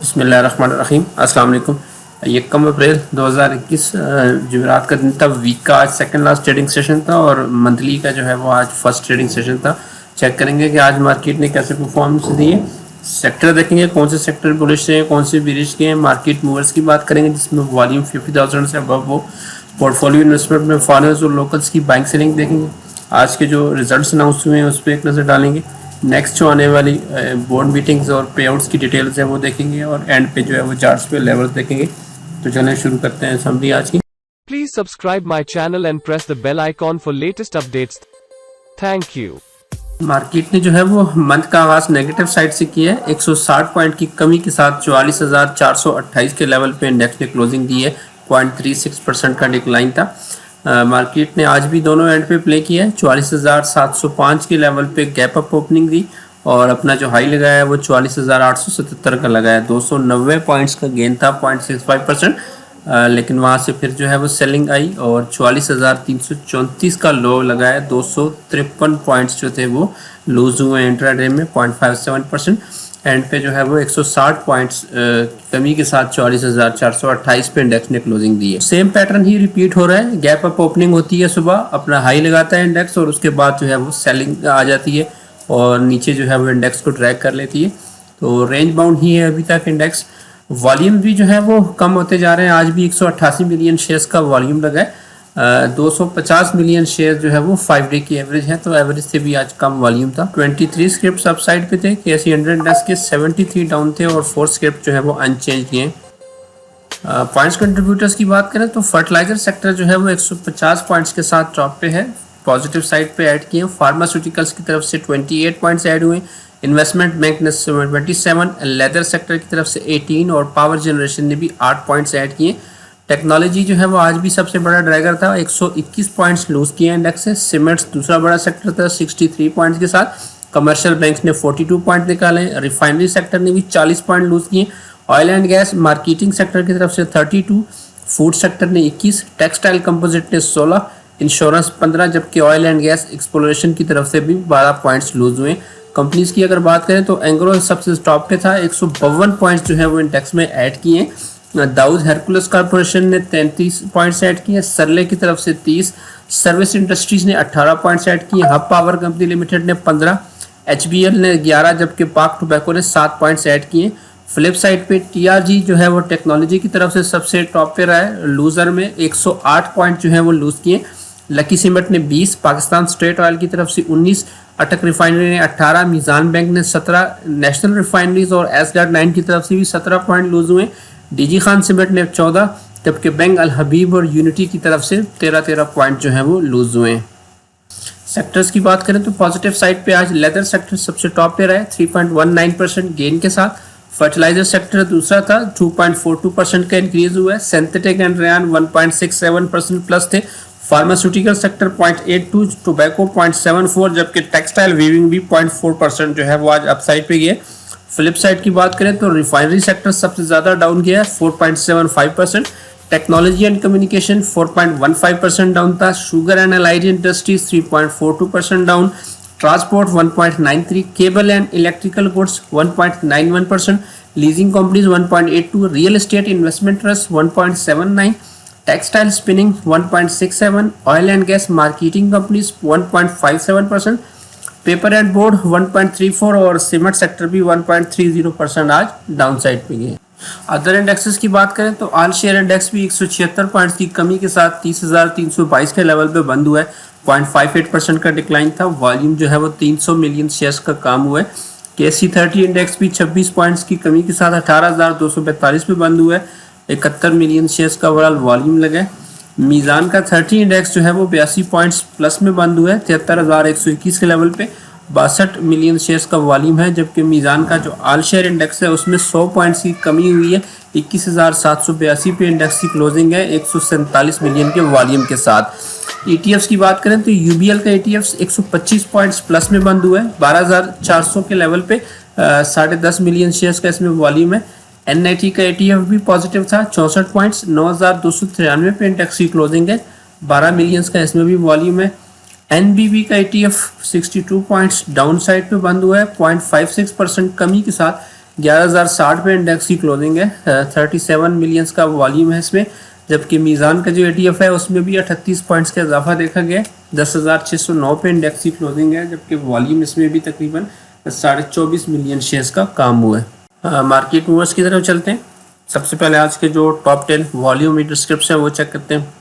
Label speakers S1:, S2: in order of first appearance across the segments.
S1: बिस्मिल्लाहिर्रहमानिर्रहीम। अस्सलाम वालेकुम। 1 अप्रैल 2021 जुमेरात का दिन था। वीक का आज सेकंड लास्ट ट्रेडिंग सेशन था और मंथली का जो है वो आज फर्स्ट ट्रेडिंग सेशन था। चेक करेंगे कि आज मार्केट ने कैसे परफॉर्मेंस दी है। सेक्टर देखेंगे कौन से सेक्टर बुलिश हैं, कौन से बेरिश के हैं। मार्केट मूवर्स की बात करेंगे जिसमें वॉल्यूम 50,000 से अबव हो। पोर्टफोलियो इन्वेस्टमेंट में फॉरेनर्स और लोकल्स की बैंक सेलिंग देखेंगे। आज के जो रिजल्ट्स अनाउंस हुए हैं उस पर एक नज़र डालेंगे। नेक्स्ट जो आने वाली बोर्ड मीटिंग्स और पे आउट्स की डिटेल्स हैं वो देखेंगे और एंड पे जो है वो चार्ट्स पे लेवल्स देखेंगे। तो चलें शुरू करते हैं समरी आज की।
S2: Please subscribe my channel and press the bell icon for latest updates. Thank you.
S1: Market ने जो है वो मंथ का आगाज नेगेटिव साइड से किया है। 160 पॉइंट की कमी के साथ 44,428 के लेवल पे इंडेक्स ने क्लोजिंग दी है। 0.36% का डिक्लाइन था। मार्केट ने आज भी दोनों एंड पे प्ले किया है। 44,705 के लेवल पे गैप अप ओपनिंग दी और अपना जो हाई लगाया है वो 44,877 का लगाया। 290 पॉइंट्स का गेन था, 0.65%। लेकिन वहाँ से फिर जो है वो सेलिंग आई और 44,334 का लो लगाया। 253 पॉइंट्स जो थे वो लूज हुए इंट्राडे में, 0.57%। एंड पे जो है वो 160 पॉइंट्स कमी के साथ 44,428 पे इंडेक्स ने क्लोजिंग दी है। सेम पैटर्न ही रिपीट हो रहा है। गैप अप ओपनिंग होती है, सुबह अपना हाई लगाता है इंडेक्स और उसके बाद जो है वो सेलिंग आ जाती है और नीचे जो है वो इंडेक्स को ट्रैक कर लेती है। तो रेंज बाउंड ही है अभी तक इंडेक्स। वॉल्यूम भी जो है वो कम होते जा रहे हैं। आज भी 188 मिलियन शेयर्स का वॉल्यूम लगा है। 250 मिलियन शेयर जो है वो 5 डे की एवरेज है, तो एवरेज से भी आज कम वॉल्यूम था। 23 स्क्रिप्ट अपसाइड पे थे। KSE 100 इंडेक्स के 73 डाउन थे और 4 स्क्रिप्ट जो है वो अनचेंज हैं। पॉइंट्स कंट्रीब्यूटर्स की बात करें तो फर्टिलाइजर सेक्टर जो है वो 150 पॉइंट्स के साथ टॉप पे है। पॉजिटिव साइड पे ऐड किए। फार्मास्यूटिकल्स की तरफ से 28 पॉइंट्स ऐड हुए। इन्वेस्टमेंट बैंक ने 27, लेदर सेक्टर की तरफ से 18 और पावर जनरेशन ने भी 8 पॉइंट्स ऐड किए। टेक्नोलॉजी जो है वो आज भी सबसे बड़ा ड्रैगर था। 121 पॉइंट्स लूज किए इंडेक्स से। सीमेंट्स दूसरा बड़ा सेक्टर था 63 पॉइंट्स के साथ। कमर्शियल बैंक्स ने 42 पॉइंट निकाले। रिफाइनरी सेक्टर ने भी 40 पॉइंट लूज किए। Oil and gas marketing sector की तरफ से 32, फूड सेक्टर ने 21, टेक्सटाइल कंपोजिट ने 16, इंश्योरेंस 15, जबकि ऑयल एंड गैस एक्सप्लोरेशन की तरफ से भी 12 पॉइंट्स लूज हुए। कंपनीज की अगर बात करें तो एंग्रो सबसे टॉप पे था। 152 पॉइंट्स जो है वो इंडेक्स में ऐड किए। दाऊद हेरकुलस कॉर्पोरेशन ने 33 पॉइंट्स ऐड किए। सरले की तरफ से 30, सर्विस इंडस्ट्रीज ने 18 पॉइंट्स ऐड किए। हब पावर कंपनी लिमिटेड ने 15, HBL ने 11, जबकि पाक टोबैको ने 7 पॉइंट्स ऐड किए। फ्लिप साइड पे TRG जो है वो टेक्नोलॉजी की तरफ से सबसे टॉप पे रहा है। लूजर में 108 पॉइंट जो है वो लूज किए। लकी सीमेंट ने 20, पाकिस्तान स्टेट ऑयल की तरफ से 19, अटक रिफाइनरी ने 18, मीज़ान बैंक ने 17, नेशनल रिफाइनरीज और S.9 की तरफ से भी 17 पॉइंट लूज हुए। DG खान सीमेंट ने 14, जबकि बैंक अल हबीब और यूनिटी की तरफ से 13 पॉइंट जो है वो लूज हुए। सेक्टर्स की बात करें तो पॉजिटिव साइड पे आज लेदर सेक्टर सबसे टॉप पे रहा है 3.19% गेन के साथ। फर्टिलाइजर सेक्टर दूसरा था, 2.42% का इंक्रीज हुआ है। सिंथेटिक एंड रेयान 1.67% प्लस थे। फार्मास्यूटिकल सेक्टर 0.82, टोबैको 0.74, जबकि टेक्सटाइल वीविंग भी 0.4% जो है वो आज अपसाइड पे गया। फ्लिप साइड की बात करें तो रिफाइनरी सेक्टर सबसे ज़्यादा डाउन गया है 4.75%। टेक्नोलॉजी एंड कम्युनिकेशन 4.15% डाउन था। Sugar and allied industries 3.42% down. Transport 1.93, cable and electrical goods 1.91%, leasing companies 1.82, real estate investment trust 1.79, textile spinning 1.67, oil and gas marketing companies 1.57%, paper and board 1.34 और cement sector भी 1.30% आज down side पे गए। Other indexes की बात करें तो all share index भी 176 पॉइंट्स की कमी के साथ 30,322 के लेवल पे बंद हुआ है। 0.58% का डिक्लाइन था। वॉल्यूम जो है वो 300 मिलियन शेयर्स का काम हुआ है। KSE 30 इंडेक्स भी 26 पॉइंट्स की कमी के साथ 18,242 पे बंद हुआ है। 71 मिलियन शेयर्स का ओवरऑल वॉल्यूम लगा है। मीज़ान का 30 इंडेक्स जो है वो 82 पॉइंट्स प्लस में बंद हुआ है 73,121 के लेवल पे। 62 मिलियन शेयर्स का वॉल्यूम है, जबकि मीज़ान का जो ऑल शेयर इंडेक्स है उसमें 100 पॉइंट्स की कमी हुई है। 21,782 पे इंडेक्स की क्लोजिंग है 147 मिलियन के वॉल्यूम के साथ। ETFs की बात करें तो UBL का ETFs 125 पॉइंट्स प्लस में बंद हुआ है 12,400 के लेवल पे। 10.5 मिलियन शेयर्स का इसमें वॉल्यूम है। NIT का ETF भी पॉजिटिव था 64 पॉइंट्स 9,293 पे इंडेक्स की क्लोजिंग है। 12 मिलियंस का इसमें भी वॉल्यूम है। NBB का ETF 62 पॉइंट्स डाउन साइड पे बंद हुआ है 0.56% कमी के साथ 11,060 पे इंडेक्स की क्लोजिंग है। 37 मिलियंस का वॉल्यूम है इसमें, जबकि मीज़ान का जो ETF है उसमें भी 38 पॉइंट्स का इजाफा देखा गया। 10,609 पे इंडेक्स की क्लोजिंग है, जबकि वॉल्यूम इसमें भी तकरीबन 24.5 मिलियन शेयर्स का काम हुआ है। मार्केट मूवर्स की तरफ चलते हैं। सबसे पहले आज के जो टॉप 10 वॉल्यूम लीडर स्क्रिप्ट्स हैं वो चेक करते हैं।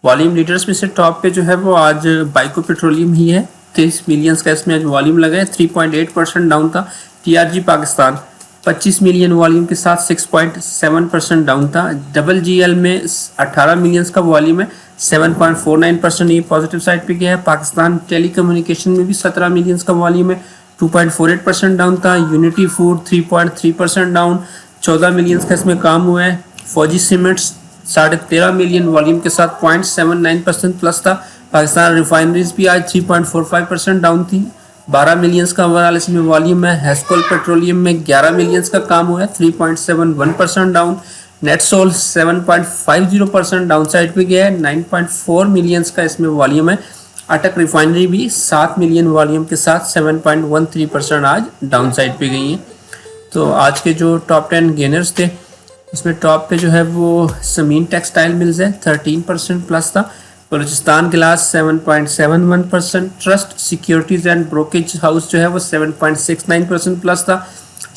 S1: वॉल्यूम लीडर्स में से टॉप पे जो है वो आज बाइको पेट्रोलियम ही है। 30 मिलियंस का इसमें आज वॉल्यूम लगा है, 3.8% डाउन था। TRG पाकिस्तान 25 मिलियन वॉल्यूम के साथ 6.7% डाउन था। GGL में 18 मिलियंस का वॉल्यूम है, 7.49% ये पॉजिटिव साइड पे गया है। पाकिस्तान टेलीकम्युनिकेशन में भी 17 मिलियंस का वॉल्यूम है, 2.48% डाउन था। यूनिटी फूड 3.3% डाउन, 14 मिलियंस का इसमें काम हुआ है। फौजी सीमेंट्स 13.5 मिलियन वॉल्यूम के साथ 0.79% प्लस था। पाकिस्तान रिफाइनरीज भी आज 3.45% डाउन थी, 12 मिलियंस का ओवरऑल इसमें वॉल्यूम है। हेस्कोल पेट्रोलियम में 11 मिलियंस का काम हुआ है, 3.71% डाउन। नेटसोल 7.50% डाउन साइड पे गया है, 9.4 मिलियंस का इसमें वॉल्यूम है। अटक रिफाइनरी भी 7 मिलियन वॉल्यूम के साथ 7.13% आज डाउन साइड पे गई हैं। तो आज के जो टॉप 10 गेनर्स थे उसमें टॉप पे जो है वो समीन टेक्सटाइल मिल्स है, 13% प्लस था। बलूचिस्तान गिलास 7.71%। Trust securities and brokerage house जो है वो 7.69% प्लस था।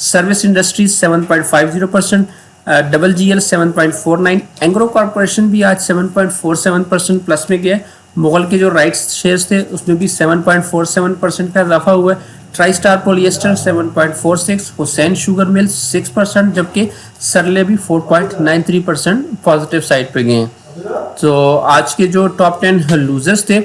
S1: Service industries 7.50%। GGL 7.49। Engro corporation भी आज 7.47% प्लस में गया। मुगल के जो राइट्स शेयर्स थे उसमें भी 7.47% का इजाफा हुआ है। Try star polyester 7.46। Hussain sugar mill 6%, जबकि सरले भी 4.93% पॉजिटिव साइड पे गए हैं। तो आज के जो टॉप 10 लूजर्स थे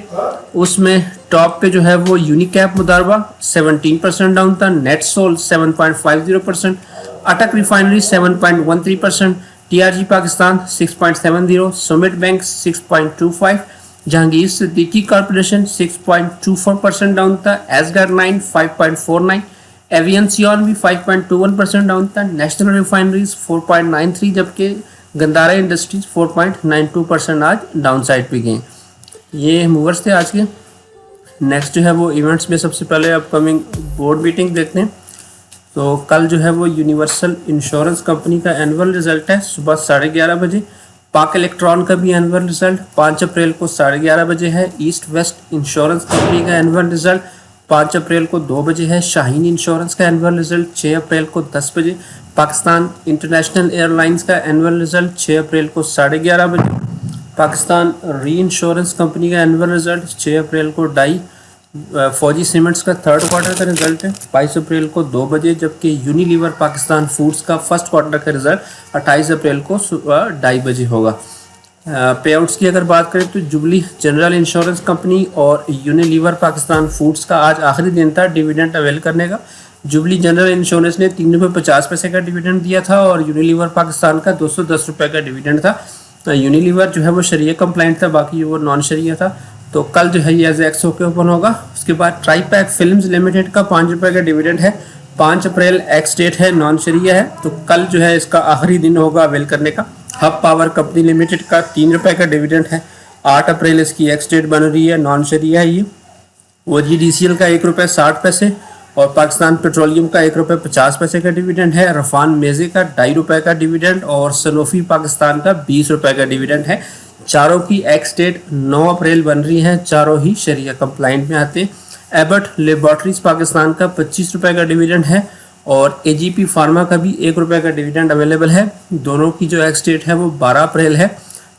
S1: उसमें टॉप पे जो है वो यूनिकैप मुदारबा 17% डाउन था। नेटसोल 7.50%। अटक refinery 7.13%। TRG Pakistan 6.70। Sumit bank 6.25। Jahangir Siddiqui corporation 6.24% down था। एसगर 9 5.49। एवियंसियन भी 5.21% डाउन था। नेशनल रिफाइनरीज 4.93, जबकि गंदारा इंडस्ट्रीज 4.92% आज डाउन साइड पे गए। ये मूवर्स थे आज के। नेक्स्ट जो है वो इवेंट्स में सबसे पहले अपकमिंग बोर्ड मीटिंग देखते हैं। तो कल जो है वो यूनिवर्सल इंश्योरेंस कंपनी का एनुअल रिजल्ट है, सुबह 11:30 बजे। पाक इलेक्ट्रॉन का भी एनुअल रिजल्ट 5 अप्रैल को 11:30 बजे है। ईस्ट वेस्ट इंश्योरेंस कंपनी का एनुअल रिजल्ट 5 अप्रैल को 2 बजे है। शाहीन इंश्योरेंस का एनुअल रिजल्ट 6 अप्रैल को 10 बजे। पाकिस्तान इंटरनेशनल एयरलाइंस का एनुअल रिजल्ट 6 अप्रैल को 11:30 बजे। पाकिस्तान री इंश्योरेंस कंपनी का एनुअल रिजल्ट 6 अप्रैल को 2:30। फौजी सीमेंट्स का थर्ड क्वार्टर का रिजल्ट है 22 अप्रैल को 2 बजे, जबकि यूनिलीवर पाकिस्तान फूड्स का फर्स्ट क्वार्टर का रिजल्ट 28 अप्रैल को सुबह 2:30 बजे होगा। पे आउट्स की अगर बात करें तो जुबली जनरल इंश्योरेंस कंपनी और यूनिलीवर पाकिस्तान फूड्स का आज आखिरी दिन था डिविडेंड अवेल करने का। जुबली जनरल इंश्योरेंस ने 3.50 रुपये का डिविडेंड दिया था और यूनिलीवर पाकिस्तान का 210 रुपये का डिविडेंड था। यूनिलीवर जो है वो शरिया कंप्लाइंट था, बाकी वो नॉन शरिया था। तो कल जो है ये एज एक्सो के ओपन होगा। उसके बाद ट्राईपैक फिल्म्स लिमिटेड का 5 रुपये का डिविडेंड है। 5 अप्रैल एक्स डेट है, नॉन शरिया है, तो कल जो है इसका आखिरी दिन होगा अवेल करने का। हब पावर कंपनी लिमिटेड का 3 रुपये का डिविडेंड है। 8 अप्रैल इसकी एक्स डेट बन रही है, नॉन शरिया है ये। OGDCL का 1 रुपये 60 पैसे और पाकिस्तान पेट्रोलियम का 1 रुपये 50 पैसे का डिविडेंड है। रफान मेज़े का 2.5 रुपये का डिविडेंड और सनोफी पाकिस्तान का 20 रुपये का डिविडेंड है। चारों की एक्स डेट 9 अप्रैल बन रही है, चारों ही शरिया कंप्लाइंट में आते हैं। एबट लेबॉर्ट्रीज पाकिस्तान का 25 रुपये का डिविडेंड है और AGP फार्मा का भी 1 रुपये का डिविडेंड अवेलेबल है। दोनों की जो एक्स डेट है वो 12 अप्रैल है,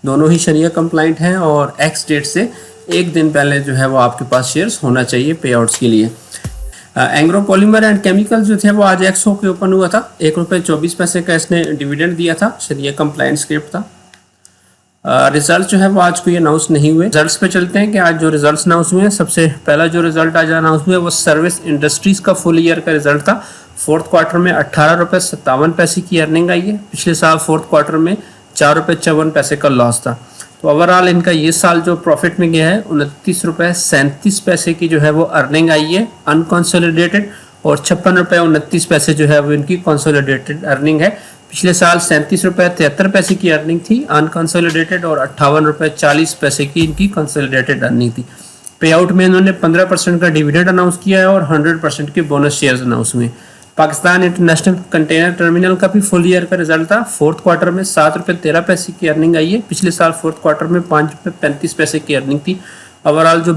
S1: दोनों ही शरिया कंप्लाइंट हैं और एक्स डेट से एक दिन पहले जो है वो आपके पास शेयर्स होना चाहिए पे आउट्स के लिए। एंग्रो पॉलीमर एंड केमिकल जो थे वो आज एक्सो के ओपन हुआ था। 1 रुपये 24 पैसे का इसने डिविडेंड दिया था, शरिया कंप्लाइंट स्क्रिप्ट था। रिजल्ट जो है वो आज कोई अनाउंस नहीं हुए। रिजल्ट्स पे चलते हैं कि आज जो रिजल्ट्स अनाउंस हुए हैं। सबसे पहला जो रिजल्ट आज अनाउंस हुआ वो सर्विस इंडस्ट्रीज का फुल ईयर का रिजल्ट था। फोर्थ क्वार्टर में 18 रुपये 57 पैसे की अर्निंग आई है। पिछले साल फोर्थ क्वार्टर में 4 रुपये 54 पैसे का लॉस था। तो ओवरऑल इनका ये साल जो प्रॉफिट में गया है 29 रुपये 37 पैसे की जो है वो अर्निंग आई है अनकॉन्सोलिडेटेड, और 56 रुपये 29 पैसे जो है वो इनकी कंसोलिडेटेड अर्निंग है। पिछले साल 37 रुपये 73 पैसे की अर्निंग थी अनकंसोलिडेटेड और 58 रुपये 40 पैसे की इनकी कंसोलिडेटेड अर्निंग थी। पे आउट में इन्होंने 15% का डिविडेंड अनाउंस किया है और 100% के बोनस शेयर्स अनाउंस हुए। पाकिस्तान इंटरनेशनल कंटेनर टर्मिनल का भी फुल ईयर का रिजल्ट था। फोर्थ क्वार्टर में 7 रुपये 13 पैसे की अर्निंग आई है। पिछले साल फोर्थ क्वार्टर में 5 रुपये 35 पैसे की अर्निंग थी। ओवरऑल जो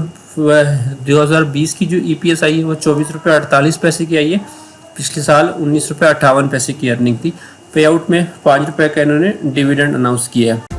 S1: 2020 की जो EPS आई है वो 24 रुपये 48 पैसे की आई है। पिछले साल 19 रुपये 58 पैसे की अर्निंग थी। पे आउट में 5 रुपये का इन्होंने डिविडेंड अनाउंस किया है।